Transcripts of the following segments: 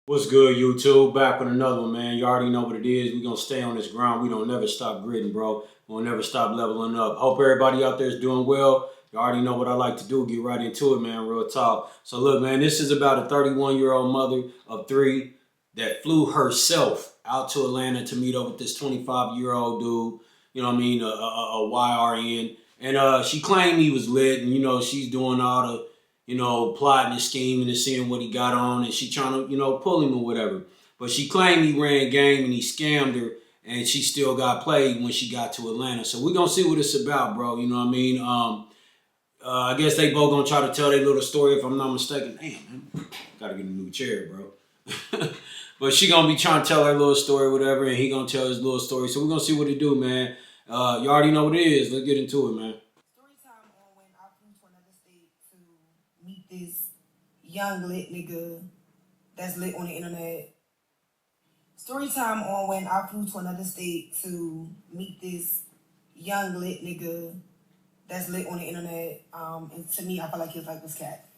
What's good, YouTube? Back with another one, man. You already know what it is. We're going to stay on this ground. We don't never stop gritting, bro. We'll never stop leveling up. Hope everybody out there is doing well. You already know what I like to do. Get right into it, man. Real talk. So, look, man, this is about a 31-year-old mother of three that flew herself out to Atlanta to meet up with this 25-year-old dude, you know what I mean, a YRN. And she claimed he was lit, and, she's doing all the plotting and scheming and seeing what he got on, and she trying to, pull him or whatever. But she claimed he ran game and he scammed her, and she still got played when she got to Atlanta. So we're gonna see what it's about, bro. You know what I mean? I guess they both gonna try to tell their little story, if I'm not mistaken. Damn, man, gotta get a new chair, bro. But she gonna be trying to tell her little story, whatever, and he gonna tell his little story. So we're gonna see what it do, man. You already know what it is. Let's get into it, man. Story time on when I flew to another state to meet this young lit nigga that's lit on the internet. Story time on when I flew to another state to meet this young lit nigga that's lit on the internet. And to me, I felt like he was like this cat.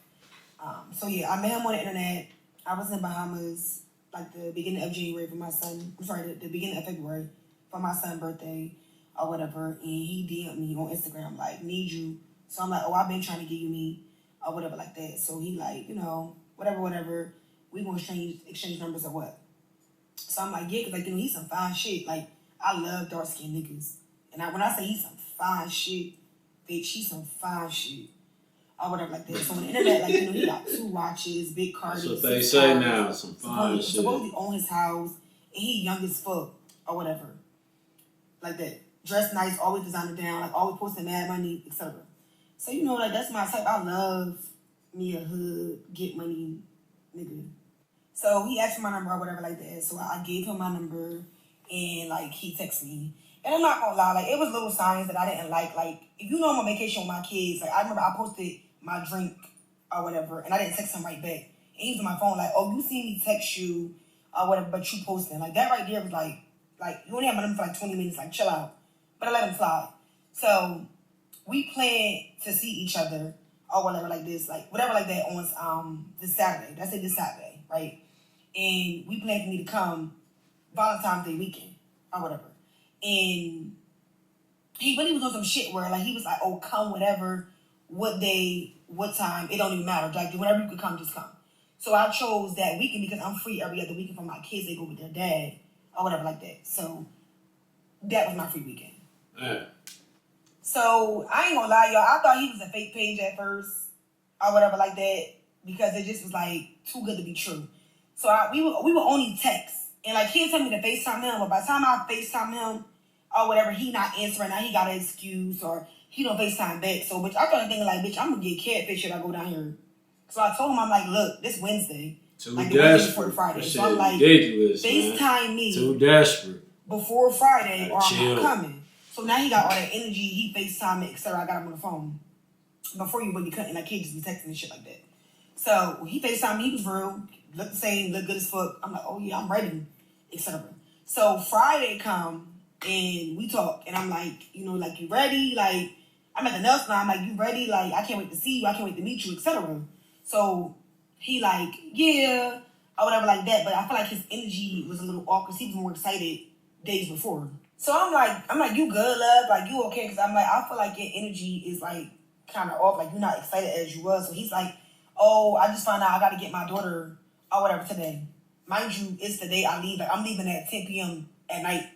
So yeah, I met him on the internet. I was in Bahamas, like the beginning of January for my son. I'm sorry, the beginning of February for my son's birthday or whatever. And he DM'd me on Instagram like, need you. So I'm like, oh, I've been trying to get you me or whatever like that. So he like, whatever. We gonna exchange numbers or what? So I'm like, yeah, because like, he's some fine shit. Like, I love dark skinned niggas. And when I say he's some fine shit, bitch, he's some fine shit. Or whatever like that. So on the internet, like, he got 2 watches, big cars. That's what they say cars, now, some fine shit. Supposedly own his house, and he young as fuck, or whatever. Like that. Dressed nice, always designer down, like always posting mad money, etc. So, like, that's my type. I love me a hood, get money nigga. So he asked for my number or whatever like that. So I gave him my number, and like he texted me. And I'm not gonna lie, like it was little signs that I didn't like. Like if you know I'm on vacation with my kids, like I remember I posted my drink or whatever, and I didn't text him right back. And he was on my phone like, oh, you see me text you or whatever, but you posting. Like that right there was like you only have my number for like 20 minutes, like chill out. But I let him slide. So we planned to see each other or whatever like this, like whatever like that on this Saturday. That's it, this Saturday, right? And we planned for me to come Valentine's Day weekend or whatever. And he really was on some shit where like he was like, oh, come whatever, what day, what time, it don't even matter. Like whenever you could come, just come. So I chose that weekend because I'm free every other weekend for my kids. They go with their dad or whatever like that. So that was my free weekend. So I ain't gonna lie, y'all. I thought he was a fake page at first or whatever like that because it just was like too good to be true. So we were only text. And like he'll tell me to FaceTime him, but by the time I FaceTime him or whatever, he not answering. Now he got an excuse or he don't FaceTime back. So bitch, I started thinking like, bitch, I'm gonna get catfish if I go down here. So I told him, I'm like, look, this Wednesday. Too like the Wednesday before Friday. That so I'm like, ridiculous, FaceTime man. me. Too desperate. Before Friday or I'm chill. not coming. So now he got all that energy, he FaceTime me, etc. I got him on the phone. Before you really couldn't, like, he just be texting and shit like that. So he FaceTime me, he was real, looked the same, looked good as fuck. I'm like, oh yeah, I'm ready, etc. So Friday come and we talk, and I'm like, like you ready? Like I'm at the nail salon. I'm like, you ready? Like I can't wait to see you. I can't wait to meet you, etc. So he like, yeah, or whatever like that. But I feel like his energy was a little off because he was more excited days before. So I'm like, you good, love? Like you okay? Because I'm like, I feel like your energy is like kind of off. Like you're not excited as you was. So he's like, oh, I just found out I got to get my daughter or whatever today. Mind you, it's the day I leave. Like, I'm leaving at 10 p.m. at night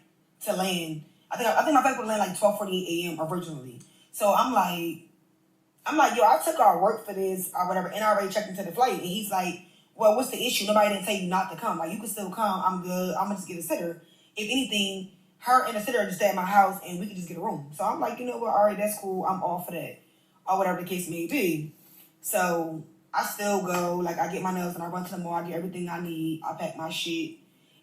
to land. I think my flight would land like 12:48 a.m. originally. So I'm like, yo, I took our work for this or whatever, and I already checked into the flight. And he's like, well, what's the issue? Nobody didn't tell you not to come. Like, you can still come. I'm good. I'm gonna just get a sitter. If anything, her and the sitter just stay at my house, and we can just get a room. So I'm like, you know what? All right, that's cool. I'm all for that, or whatever the case may be. So I still go, like I get my nails and I run to the mall, I get everything I need, I pack my shit,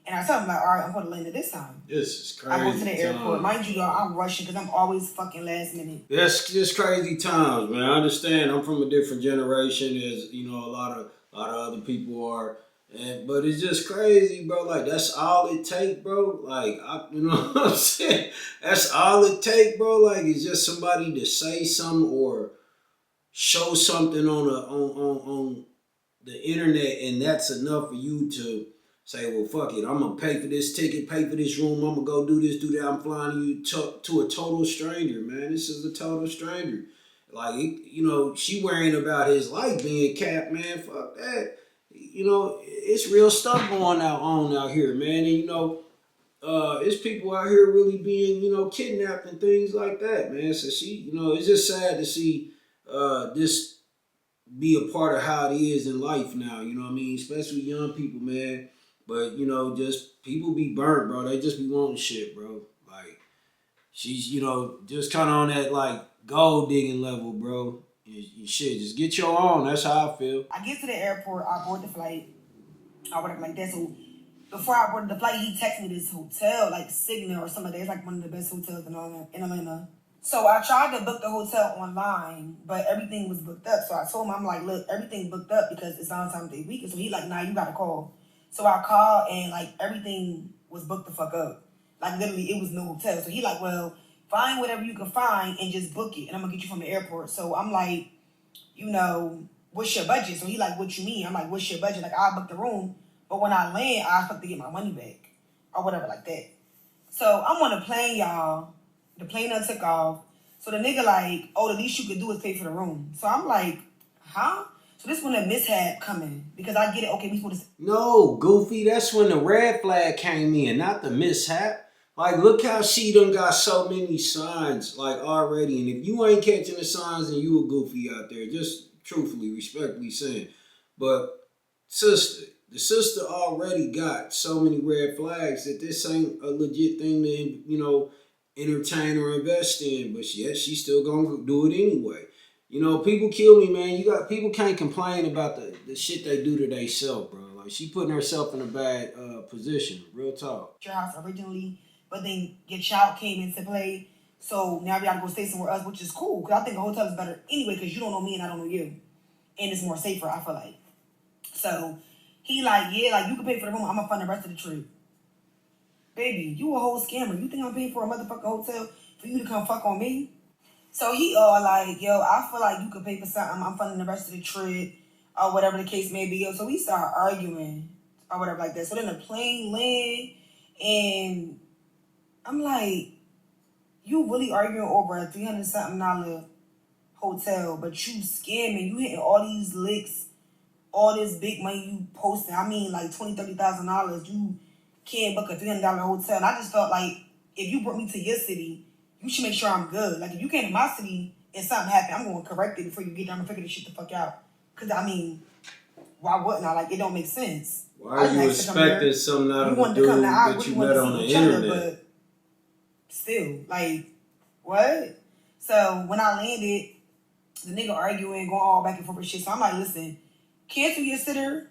and I tell them like, all right, I'm going to land at this time. This is crazy. I go to the airport. Mind you, y'all, I'm rushing because I'm always fucking last minute. That's just crazy times, man. I understand. I'm from a different generation, as a lot of other people are, but it's just crazy, bro. Like that's all it take, bro. Like you know what I'm saying? That's all it take, bro. Like it's just somebody to say something or show something on the internet, and that's enough for you to say, well, fuck it, I'm gonna pay for this ticket, pay for this room, I'm gonna go do this, do that. I'm flying you to a total stranger, man. This is a total stranger. Like, she worrying about his life being capped, man. Fuck that. It's real stuff going on out here, man. And it's people out here really being, kidnapped and things like that, man. So it's just sad to see this be a part of how it is in life now, you know what I mean? Especially young people, man. But, just people be burnt, bro. They just be wanting shit, bro. Like, she's, just kind of on that, like, gold digging level, bro. And shit, just get your own. That's how I feel. I get to the airport, I board the flight, or whatever like that. So before I boarded the flight, he texted me this hotel, like Signa or something. It's like one of the best hotels in Atlanta. So I tried to book the hotel online, but everything was booked up. So I told him, I'm like, look, everything booked up because it's Valentine's Day weekend. So he like, nah, you gotta call. So I called and like everything was booked the fuck up. Like literally it was no hotel. So he like, well, find whatever you can find and just book it. And I'm gonna get you from the airport. So I'm like, what's your budget? So he like, what you mean? I'm like, what's your budget? Like I'll book the room. But when I land, I expect to get my money back. Or whatever like that. So I'm on the plane, y'all. The plane done took off. So the nigga like, oh, the least you could do is pay for the room. So I'm like, huh? So this when the mishap coming. Because I get it, okay, we supposed to... No, Goofy, that's when the red flag came in, not the mishap. Like, look how she done got so many signs, like, already. And if you ain't catching the signs, then you a Goofy out there. Just truthfully, respectfully saying. But, the sister already got so many red flags that this ain't a legit thing to, entertain or invest in. But yet, she's still gonna do it anyway. People kill me, man. People can't complain about the shit they do to themselves, bro. Like, she putting herself in a bad position. Real talk. Your house originally, but then your child came into play. So now we gotta go stay somewhere else, which is cool. Because I think a hotel is better anyway, because you don't know me and I don't know you. And it's more safer, I feel like. So he like, yeah, like you can pay for the room. I'm gonna fund the rest of the trip. Baby, you a whole scammer. You think I'm paying for a motherfucking hotel for you to come fuck on me? So he all like, yo, I feel like you could pay for something. I'm funding the rest of the trip or whatever the case may be. Yo, so we start arguing or whatever like that. So then the plane land and I'm like, you really arguing over a $300-something hotel, but you scamming. You hitting all these licks, all this big money you posting. I mean, like $20,000, $30,000. You can't book a $300 hotel. And I just felt like if you brought me to your city, you should make sure I'm good. Like, if you came to my city and something happened, I'm going to correct it before you get down and figure this shit the fuck out. Because, I mean, why wouldn't I? Like, it don't make sense. Why are you expecting something out of a dude that you met on the internet? But still, like, what? So, when I landed, the nigga arguing, going all back and forth and shit. So, I'm like, listen, cancel your sitter,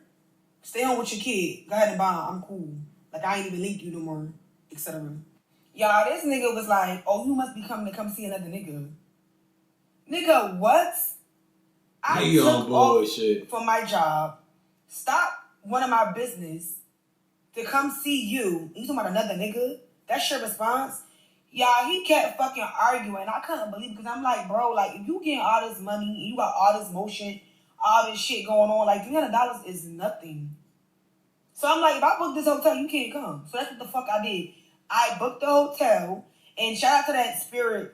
stay home with your kid. Go ahead and bond. I'm cool. Like, I ain't even link you no more, etc. Y'all, this nigga was like, oh, you must be coming to come see another nigga. Nigga, what? I took off for my job, stopped one of my business to come see you. You talking about another nigga? That's your response? Y'all, he kept fucking arguing. I couldn't believe it because I'm like, bro, like, if you getting all this money, and you got all this motion, all this shit going on, like, $300 is nothing. So I'm like, if I book this hotel, you can't come. So that's what the fuck I did. I booked the hotel, and shout out to that Spirit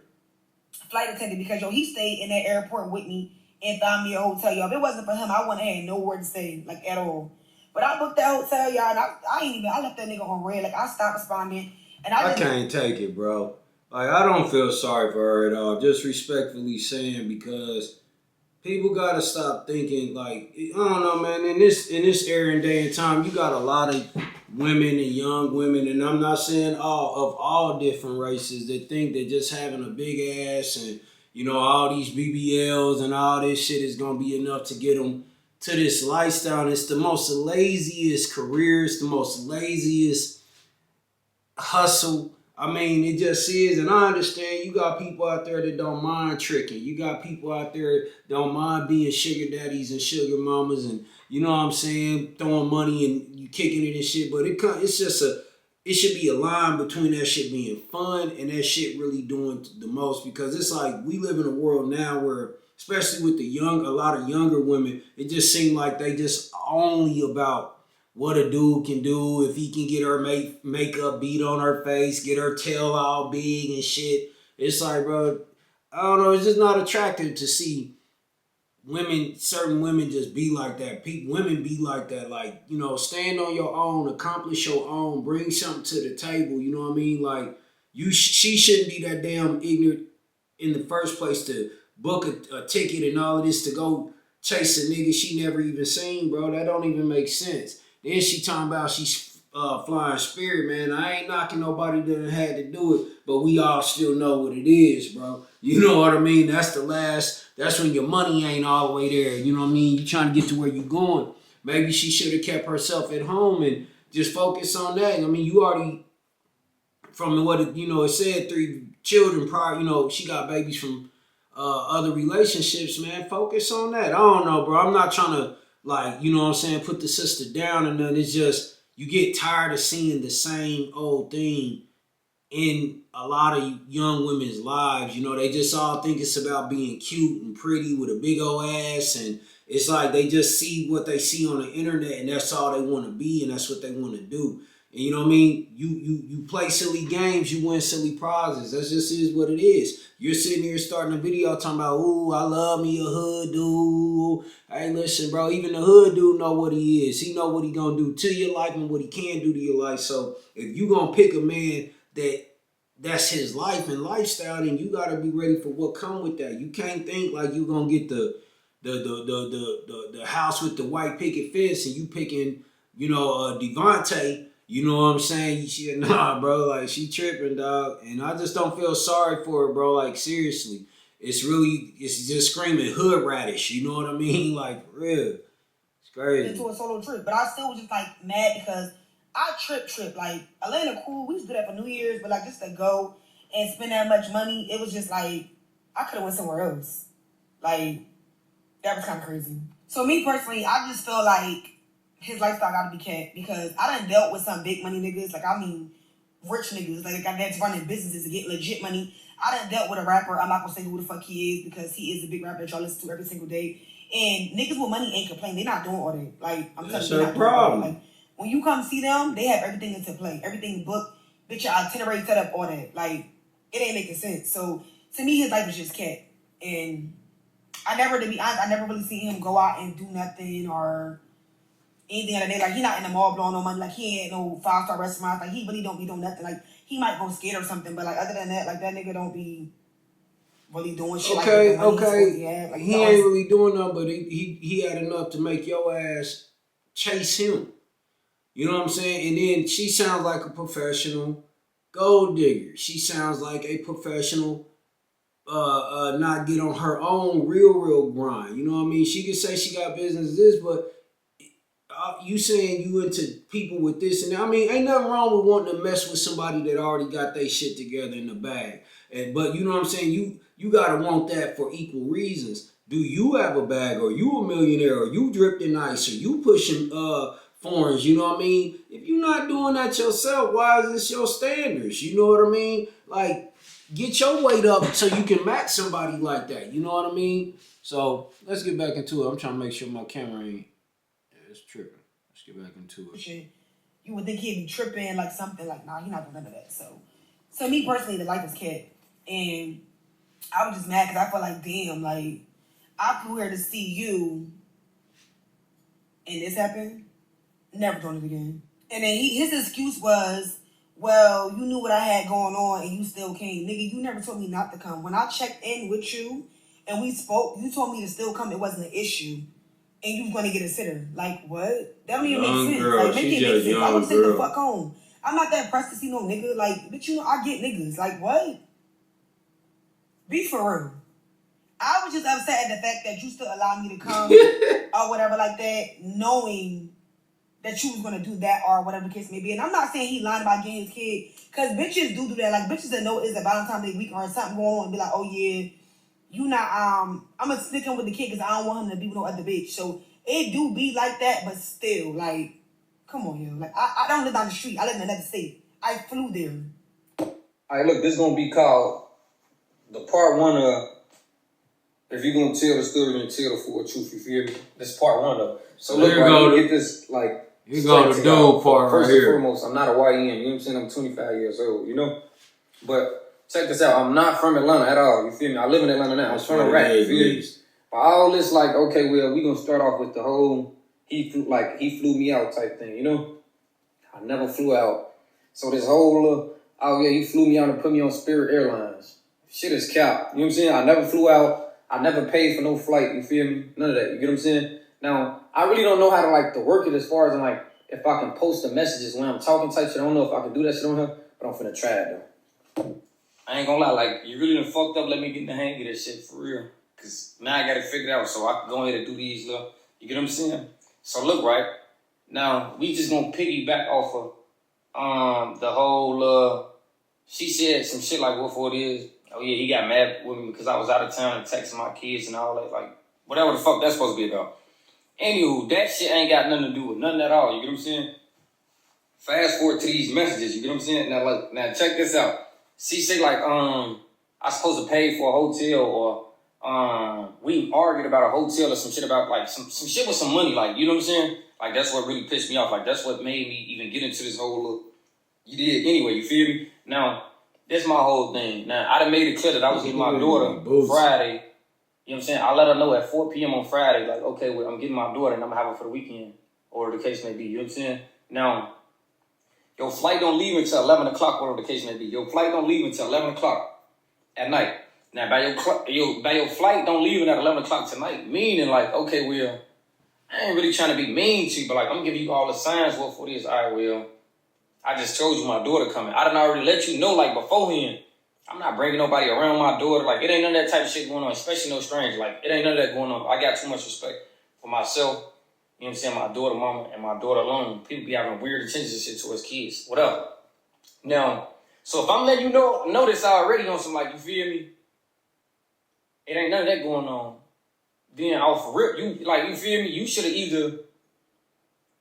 flight attendant because, yo, he stayed in that airport with me and found me a hotel, y'all. If it wasn't for him, I wouldn't have had nowhere to stay, like, at all. But I booked that hotel, y'all, and I left that nigga on red. Like, I stopped responding, and I can't take it, bro. Like, I don't feel sorry for her at all. Just respectfully saying, because people gotta stop thinking, like, I don't know, man. In this era and day and time, you got a lot of women and young women, and I'm not saying all different races, that think that just having a big ass and all these BBLs and all this shit is gonna be enough to get them to this lifestyle. And it's the most laziest career. It's the most laziest hustle. I mean, it just is, and I understand you got people out there that don't mind tricking. You got people out there that don't mind being sugar daddies and sugar mamas, and you know what I'm saying, throwing money and you kicking it and shit. But it should be a line between that shit being fun and that shit really doing the most, because it's like we live in a world now where, especially with a lot of younger women, it just seems like they just only about what a dude can do if he can get her makeup beat on her face, get her tail all big and shit. It's like, bro, I don't know. It's just not attractive to see certain women just be like that. Women be like that. Like, stand on your own, accomplish your own, bring something to the table. You know what I mean? Like, she shouldn't be that damn ignorant in the first place to book a ticket and all of this to go chase a nigga she never even seen, bro. That don't even make sense. Then she talking about she's flying Spirit, man. I ain't knocking nobody that had to do it, but we all still know what it is, bro. You know what I mean? That's when your money ain't all the way there. You know what I mean? You trying to get to where you going. Maybe she should have kept herself at home and just focus on that. I mean, you already, from what it said 3 children prior. She got babies from other relationships, man. Focus on that. I don't know, bro. I'm not trying to, like, you know what I'm saying, put the sister down and nothing. It's just you get tired of seeing the same old thing in a lot of young women's lives. They just all think it's about being cute and pretty with a big old ass, and it's like they just see what they see on the internet and that's all they want to be and that's what they want to do. And you know what I mean? You play silly games, you win silly prizes. That just is what it is. You're sitting here starting a video talking about, ooh, I love me a hood dude. Hey, listen, bro, even the hood dude know what he is. He know what he gonna do to your life and what he can do to your life. So if you gonna pick a man that's his life and lifestyle, then you gotta be ready for what come with that. You can't think like you gonna get the house with the white picket fence and you picking, Devontae. You know what I'm saying? Nah, bro, like she tripping, dog. And I just don't feel sorry for her, bro. Like seriously. It's just screaming hood radish. You know what I mean? Like for real. It's crazy. Into a solo trip. But I still was just like mad because I trip. Like Atlanta cool. We used to do that for New Year's, but like just to go and spend that much money, it was just like I could have went somewhere else. Like that was kind of crazy. So me personally, I just feel like his lifestyle gotta be kept because I done dealt with some big money niggas. Like I mean, rich niggas. Like that's running businesses to get legit money. I done dealt with a rapper. I'm not gonna say who the fuck he is because he is a big rapper that y'all listen to every single day. And niggas with money ain't complaining. They not doing all that. Like I'm telling you, they not doing all that. Like when you come see them, they have everything into play, everything booked, bitch, your itinerary set up, all that. Like it ain't making sense. So to me, his life is just kept. And to be honest, I never really seen him go out and do nothing or anything like that. Like he not in the mall blowing no money. Like he ain't no 5-star restaurant. Like he really don't be doing nothing. Like he might go skate or something, but like other than that, like that nigga don't be really doing shit. Okay. Like he ain't really doing nothing, but he had enough to make your ass chase him. You know what I'm saying? And then she sounds like a professional gold digger. She sounds like a professional not get on her own real grind. You know what I mean? She could say she got business this, but you saying you into people with this and that. I mean, ain't nothing wrong with wanting to mess with somebody that already got their shit together in the bag. But you know what I'm saying? You gotta want that for equal reasons. Do you have a bag? Or you a millionaire? Or you dripping nice? Or you pushing foreigns? You know what I mean? If you're not doing that yourself, why is this your standards? You know what I mean? Like, get your weight up so you can match somebody like that. You know what I mean? So let's get back into it. I'm trying to make sure my camera ain't. It's tripping. Let's get back into it. You would think he'd be tripping like something like, nah, he not doing none of that. So me personally, the life is kept. And I was just mad because I felt like, damn, like, I flew here to see you and this happened. Never doing it again. And then his excuse was, well, you knew what I had going on and you still came. Nigga, you never told me not to come. When I checked in with you and we spoke, you told me to still come. It wasn't an issue. And you was going to get a sitter. Like, what? That don't even make sense. Girl, like, make it make sense. I would sit the fuck home. I'm not that pressed to see no nigga. Like, bitch, you know, I get niggas. Like, what? Be for real. I was just upset at the fact that you still allowed me to come or whatever like that, knowing that you was going to do that or whatever the case may be. And I'm not saying he lying about getting his kid, because bitches do that. Like, bitches that know it's a Valentine's Day week or something going on and be like, oh, yeah, you not, I'm going to stick him with the kid because I don't want him to be with no other bitch. So it do be like that, but still, like, come on, yo. Like, I don't live down the street. I live in another state. I flew there. All right, look, this is going to be called the part one of, if you're going to tell the story, then tell the full truth, you feel me? This is part one of. So look, right, you get this, like, You go to dude part first right and here. foremost, I'm not a YN. You know what I'm saying? I'm 25 years old. You know, but check this out. I'm not from Atlanta at all. You feel me? I live in Atlanta now. I'm from Iraq. You feel me? But all this like, okay, well, we gonna start off with the whole he flew me out type thing. You know, I never flew out. So this whole oh yeah, he flew me out and put me on Spirit Airlines. Shit is cap. You know what I'm saying? I never flew out. I never paid for no flight. You feel me? None of that. You get what I'm saying? Now, I really don't know how to like to work it as far as like if I can post the messages when I'm talking type shit. I don't know if I can do that shit on here, but I'm finna try it though. I ain't gonna lie, like you really done fucked up. Let me get in the hang of this shit for real. Cause now I got it figured out, so I can go ahead and do these little. You get what I'm saying? So look, right now we just gonna piggyback off of the whole. She said some shit like what for it is. Oh yeah, he got mad with me because I was out of town and texting my kids and all that. Like whatever the fuck that's supposed to be about. Anywho, that shit ain't got nothing to do with nothing at all. You get what I'm saying? Fast forward to these messages. You get what I'm saying? Now check this out. She say like I supposed to pay for a hotel or we argued about a hotel or some shit about like some shit with some money. Like you know what I'm saying? Like that's what really pissed me off. Like that's what made me even get into this whole look. You did anyway. You feel me? Now that's my whole thing. Now I done made it clear that I was getting my daughter Friday. You know what I'm saying? I let her know at 4 p.m. on Friday, like, okay, well, I'm getting my daughter and I'm going to have her for the weekend, or the case may be. You know what I'm saying? Now, your flight don't leave until 11 o'clock, whatever the case may be. Your flight don't leave until 11 o'clock at night. Now, by your flight don't leave at 11 o'clock tonight, meaning, like, okay, well, I ain't really trying to be mean to you, but, like, I'm giving you all the signs what for this. All right, well, I just told you my daughter coming. I done already let you know, like, beforehand. I'm not bringing nobody around my daughter. Like, it ain't none of that type of shit going on, especially no stranger. Like, it ain't none of that going on. I got too much respect for myself, you know what I'm saying, my daughter mama and my daughter alone. People be having weird intentions and shit towards kids, whatever. Now, so if I'm letting you know this already on some, like, you feel me, it ain't none of that going on, then off rip, you, like, you feel me, you should have either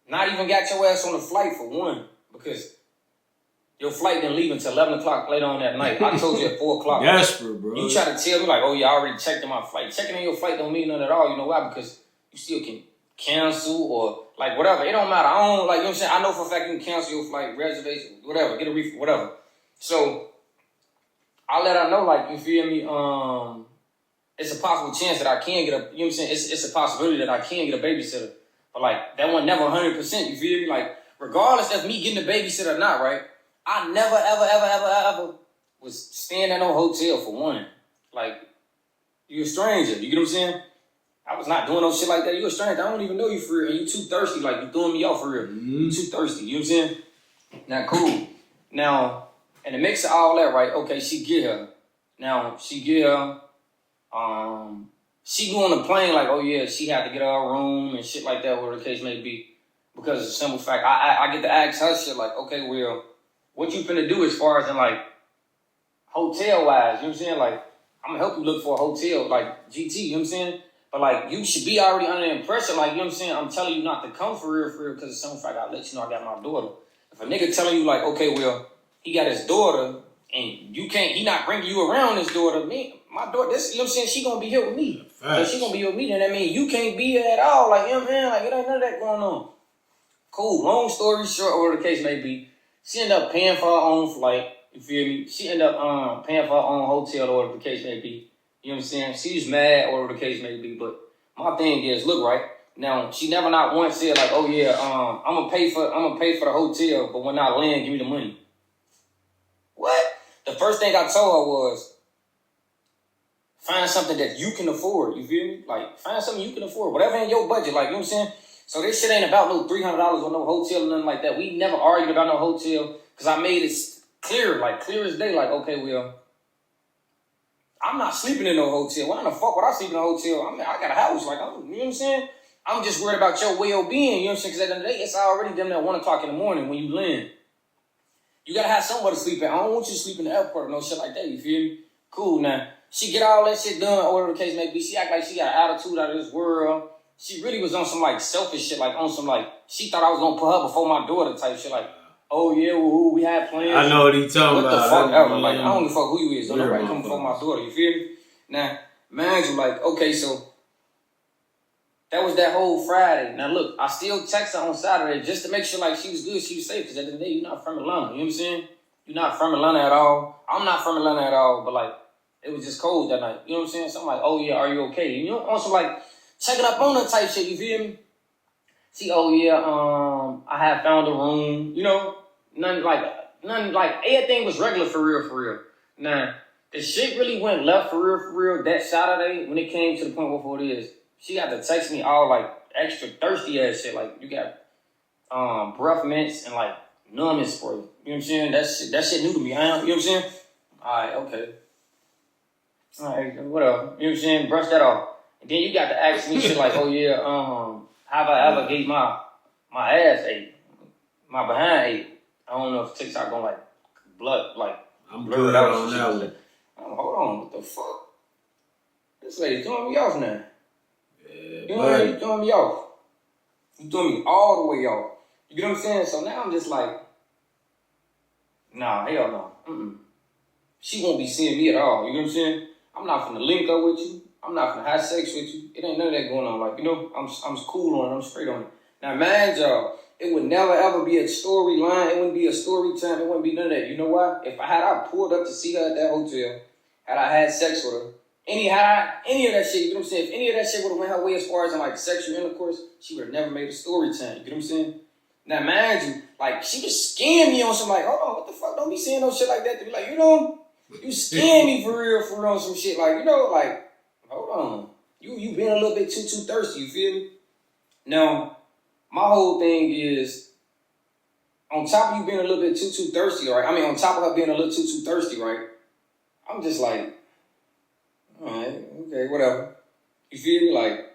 not even got your ass on the flight for one, because your flight didn't leave until 11 o'clock later on that night. I told you at 4 o'clock. Desperate, bro. You try to tell me like, oh yeah, I already checked in my flight. Checking in your flight don't mean nothing at all. You know why? Because you still can cancel or like whatever. It don't matter. I don't like, you know what I'm saying? I know for a fact you can cancel your flight, reservation, whatever, get a refund, whatever. So I let her know, like, you feel me? It's a possible chance that I can get a, you know what I'm saying? It's a possibility that I can get a babysitter. But like that one never 100%, you feel me? Like regardless of me getting a babysitter or not, right? I never, ever was staying at no hotel for one. Like, you a stranger. You get what I'm saying? I was not doing no shit like that. You a stranger. I don't even know you for real. And you too thirsty. Like, you throwing me off for real. You too thirsty. You know what I'm saying? Now, cool. Now, in the mix of all that, right? Okay, she get her. Now, she get her. She go on the plane like, oh yeah, she had to get her a room and shit like that, whatever the case may be. Because of the simple fact, I get to ask her shit like, okay, well, what you finna do as far as in like hotel wise, you know what I'm saying? Like, I'm gonna help you look for a hotel, like GT, you know what I'm saying? But like, you should be already under the impression, like, you know what I'm saying? I'm telling you not to come for real, because of some fact, I let you know I got my daughter. If a nigga telling you like, okay, well, he got his daughter, and you can't, he not bringing you around his daughter, my daughter, this, you know what I'm saying? She gonna be here with me. So she gonna be with me, then that means you can't be here at all, like, you know what I'm saying? Like, it ain't none of that going on. Cool, long story short, whatever the case may be, she ended up paying for her own flight. You feel me? She ended up paying for her own hotel, or whatever the case may be. You know what I'm saying? She's mad, or whatever the case may be. But my thing is, look, right now, she never not once said like, "Oh yeah, I'm gonna pay for the hotel, but when I land, give me the money." What? The first thing I told her was, find something that you can afford. You feel me? Like, find something you can afford, whatever in your budget. Like, you know what I'm saying? So this shit ain't about no $300 or no hotel or nothing like that. We never argued about no hotel because I made it clear, like clear as day. Like, okay, well, I'm not sleeping in no hotel. Why in the fuck would I sleep in a hotel? I mean, I got a house. Like, you know what I'm saying? I'm just worried about your well-being. You know what I'm saying? Because at the end of the day, it's already them at 1 o'clock in the morning when you land. You got to have somewhere to sleep at. I don't want you to sleep in the airport or no shit like that. You feel me? Cool. Now, she get all that shit done, or whatever the case may be. She act like she got an attitude out of this world. She really was on some, like, selfish shit, like, on some, like, she thought I was going to put her before my daughter type shit, like, oh, yeah, well, we had plans. I know what he talking about. What the fuck ever. Like, I don't give a fuck who you is. Don't nobody come before my daughter, you feel me? Now, mind you, like, okay, so, That was that whole Friday. Now look, I still text her on Saturday just to make sure like she was good, she was safe. Because at the end of the day, you're not from Atlanta. You know what I'm saying? You're not from Atlanta at all. I'm not from Atlanta at all. But like, it was just cold that night. You know what I'm saying? So I'm like, oh yeah, are you okay? You know, also like checking up on her type shit. You feel me? See, oh yeah, I have found a room. You know, nothing like everything was regular for real, for real. Now the shit really went left for real that Saturday when it came to the point where it is. She got to text me all like extra thirsty ass shit. Like you got breath mints and like numbing spray. You know what I'm saying? That shit new to me. You know what I'm saying? Alright, okay. Alright, whatever. You know what I'm saying? Brush that off. And then you got to ask me shit like, oh yeah, have I ever gave my ass ate? My behind ate? I don't know if TikTok gonna like blood like I'm blur good it out on that one. Hold on, what the fuck? This lady's throwing me off now. You know what I mean? You throwing me off. You throwing me all the way off. You know what I'm saying? So now I'm just like, nah, hell no. She won't be seeing me at all. You know what I'm saying? I'm not finna link up with you. I'm not finna have sex with you. It ain't none of that going on. Like, you know, I'm cool on it. I'm straight on it. Now, mind y'all, it would never ever be a storyline. It wouldn't be a story time. It wouldn't be none of that. You know why? If I pulled up to see her at that hotel, had I had sex with her, any of that shit, you know what I'm saying? If any of that shit would have went her way as far as in like sexual intercourse, she would have never made a story time. You know what I'm saying? Now, mind you, like, she was scaring me on some like, hold on, what the fuck? Don't be saying no shit like that to be like, you know, you scaring me for real on some shit. Like, you know, like, hold on. You been a little bit too thirsty, you feel me? Now, my whole thing is, on top of you being a little bit too thirsty, right? I mean, on top of her being a little too thirsty, right? I'm just like, all right, okay, whatever. You feel me? Like,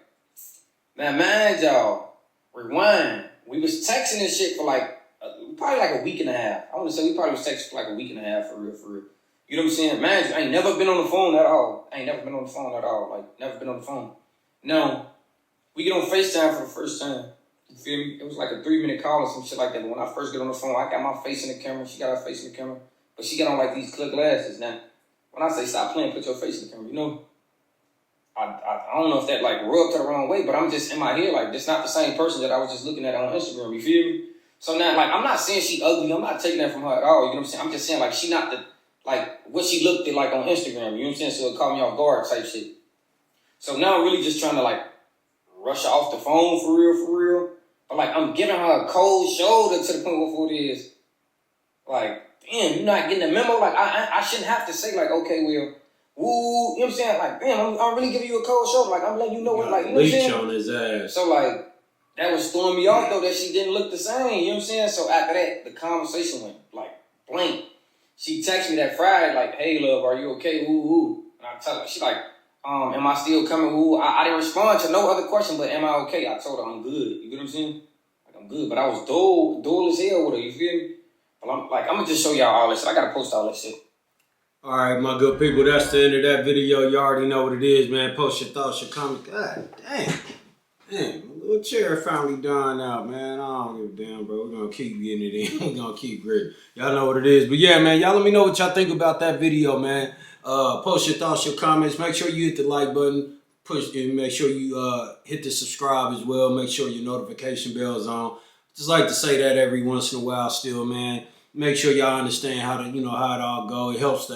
now mind y'all, rewind. We was texting this shit for like, probably like a week and a half. I want to say we probably was texting for like a week and a half for real. You know what I'm saying? Mind you, I ain't never been on the phone at all. Like, never been on the phone. Now, we get on FaceTime for the first time. You feel me? It was like a 3-minute call or some shit like that. But when I first get on the phone, I got my face in the camera. She got her face in the camera. But she got on like these clear glasses. Now, when I say stop playing, put your face in the camera, you know? I don't know if that like rubbed her the wrong way, but I'm just in my head like this not the same person that I was just looking at on Instagram. You feel me? So now like I'm not saying she ugly. I'm not taking that from her at all. You know what I'm saying? I'm just saying like she not the like what she looked at like on Instagram. You know what I'm saying? So it caught me off guard type shit. So now I'm really just trying to like rush her off the phone for real. But like I'm giving her a cold shoulder to the point where it is like damn, you're not getting the memo. Like I shouldn't have to say like okay, well. Woo, you know what I'm saying? Like, damn, I'm really giving you a cold shoulder. Like, I'm letting you know what, like, you know what I'm saying? Leech on his ass. So, like, that was throwing me off, though, that she didn't look the same. You know what I'm saying? So, after that, the conversation went, like, blank. She texted me that Friday, like, hey, love, are you okay? Woo. And I tell her, she like, am I still coming? Woo. I didn't respond to no other question, but am I okay? I told her I'm good. You get what I'm saying? Like, I'm good. But I was dull as hell with her. You feel me? But I'm going to just show y'all all this shit. I got to post all that shit. All right, my good people, that's the end of that video. You already know what it is, man. Post your thoughts, your comments. God damn. Damn, my little chair finally dying out, man. I don't give a damn, bro. We're going to keep getting it in. We're going to keep gritting. Y'all know what it is. But yeah, man, y'all let me know what y'all think about that video, man. Post your thoughts, your comments. Make sure you hit the like button. Make sure you hit the subscribe as well. Make sure your notification bell's on. Just like to say that every once in a while still, man. Make sure y'all understand how it all go. It helps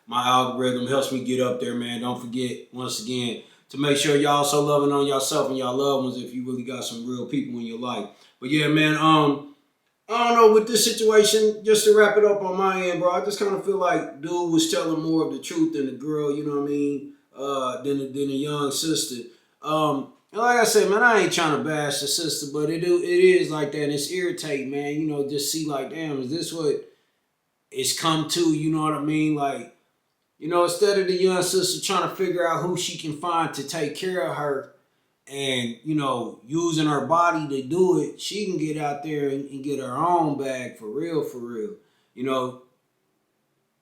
my algorithm, helps me get up there, man. Don't forget, once again, to make sure y'all also loving on yourself and y'all loved ones if you really got some real people in your life. But yeah, man, I don't know, with this situation, just to wrap it up on my end, bro, I just kind of feel like dude was telling more of the truth than the girl, you know what I mean, than the young sister. And like I said, man, I ain't trying to bash the sister, but it is like that. And it's irritating, man. You know, just see like, damn, is this what it's come to? You know what I mean? Like, you know, instead of the young sister trying to figure out who she can find to take care of her and, you know, using her body to do it, she can get out there and get her own bag for real. You know,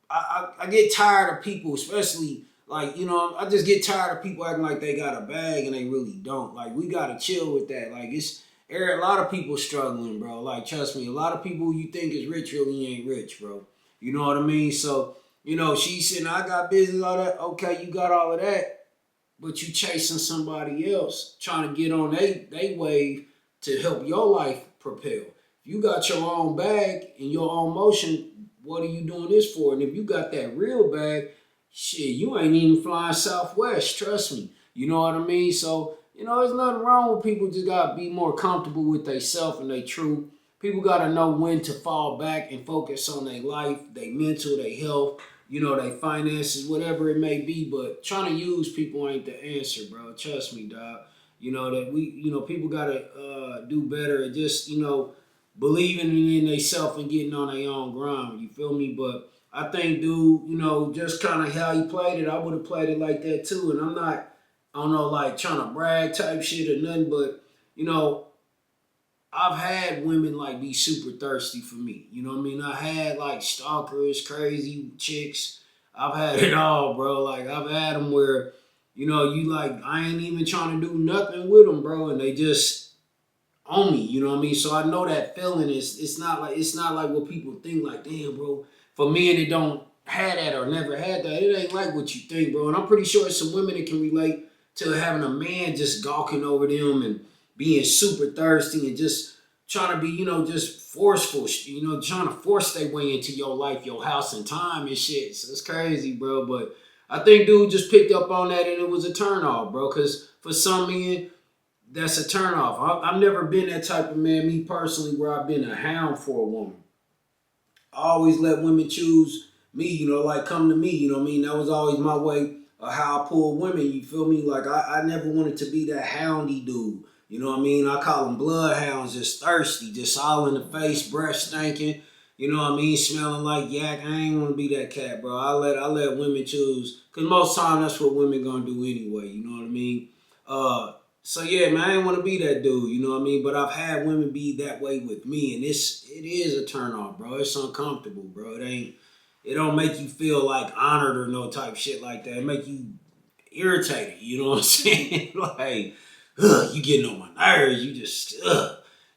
I get tired of people, especially... Like, you know, I just get tired of people acting like they got a bag and they really don't. Like, we got to chill with that. Like, a lot of people struggling, bro. Like, trust me, a lot of people you think is rich really ain't rich, bro. You know what I mean? So, you know, she said, I got business, all that. Okay, you got all of that. but you chasing somebody else, trying to get on they wave to help your life propel. If you got your own bag and your own motion, what are you doing this for? And if you got that real bag, shit, you ain't even flying Southwest, trust me. You know what I mean? So, there's nothing wrong with people. Just gotta be more comfortable with themselves and their truth. People gotta know when to fall back and focus on their life, their mental, their health, their finances, whatever it may be. But trying to use people ain't the answer, bro. Trust me, dog. People gotta do better at just, believing in themselves and getting on their own ground. You feel me? But I think, dude, just kind of how he played it, I would have played it like that too. And I'm not, I don't know, like trying to brag type shit or nothing, but, I've had women like be super thirsty for me. You know what I mean? I had like stalkers, crazy chicks. I've had it all, bro. Like I've had them where, you like, I ain't even trying to do nothing with them, bro. And they just on me, you know what I mean? So I know that feeling is, it's not like what people think, like, damn, bro, for men that don't had that or never had that, it ain't like what you think, bro. And I'm pretty sure some women that can relate to having a man just gawking over them and being super thirsty and just trying to be, just forceful, trying to force their way into your life, your house and time and shit. So it's crazy, bro. But I think dude just picked up on that and it was a turnoff, bro. Because for some men, that's a turnoff. I've never been that type of man, me personally, where I've been a hound for a woman. I always let women choose me, like come to me, you know what I mean? That was always my way of how I pull women, you feel me? Like I never wanted to be that houndy dude. You know what I mean? I call them bloodhounds, just thirsty, just all in the face, breath stinking. You know what I mean? Smelling like yak. I ain't want to be that cat, bro. I let women choose, cause most time that's what women gonna do anyway. You know what I mean? So yeah, man, I ain't want to be that dude. You know what I mean? But I've had women be that way with me, and it is a turn off, bro. It's uncomfortable, bro. It don't make you feel like honored or no type shit like that. It make you irritated. You know what I'm saying? Like, you getting on my nerves. You just,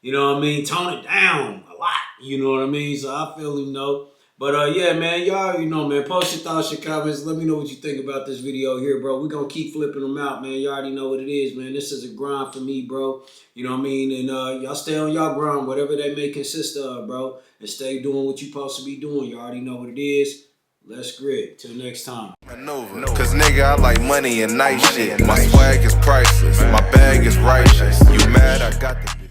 you know what I mean? Tone it down a lot. You know what I mean? So I feel him, though. But yeah, man, y'all already know, man. Post your thoughts, your comments. Let me know what you think about this video here, bro. We're going to keep flipping them out, man. You already know what it is, man. This is a grind for me, bro. You know what I mean? And y'all stay on y'all grind, whatever they may consist of, bro. And stay doing what you supposed to be doing. You already know what it is. Let's grit. Till next time. Cause nigga, I like money and nice shit. My swag is priceless. My bag is righteous. You mad? I got the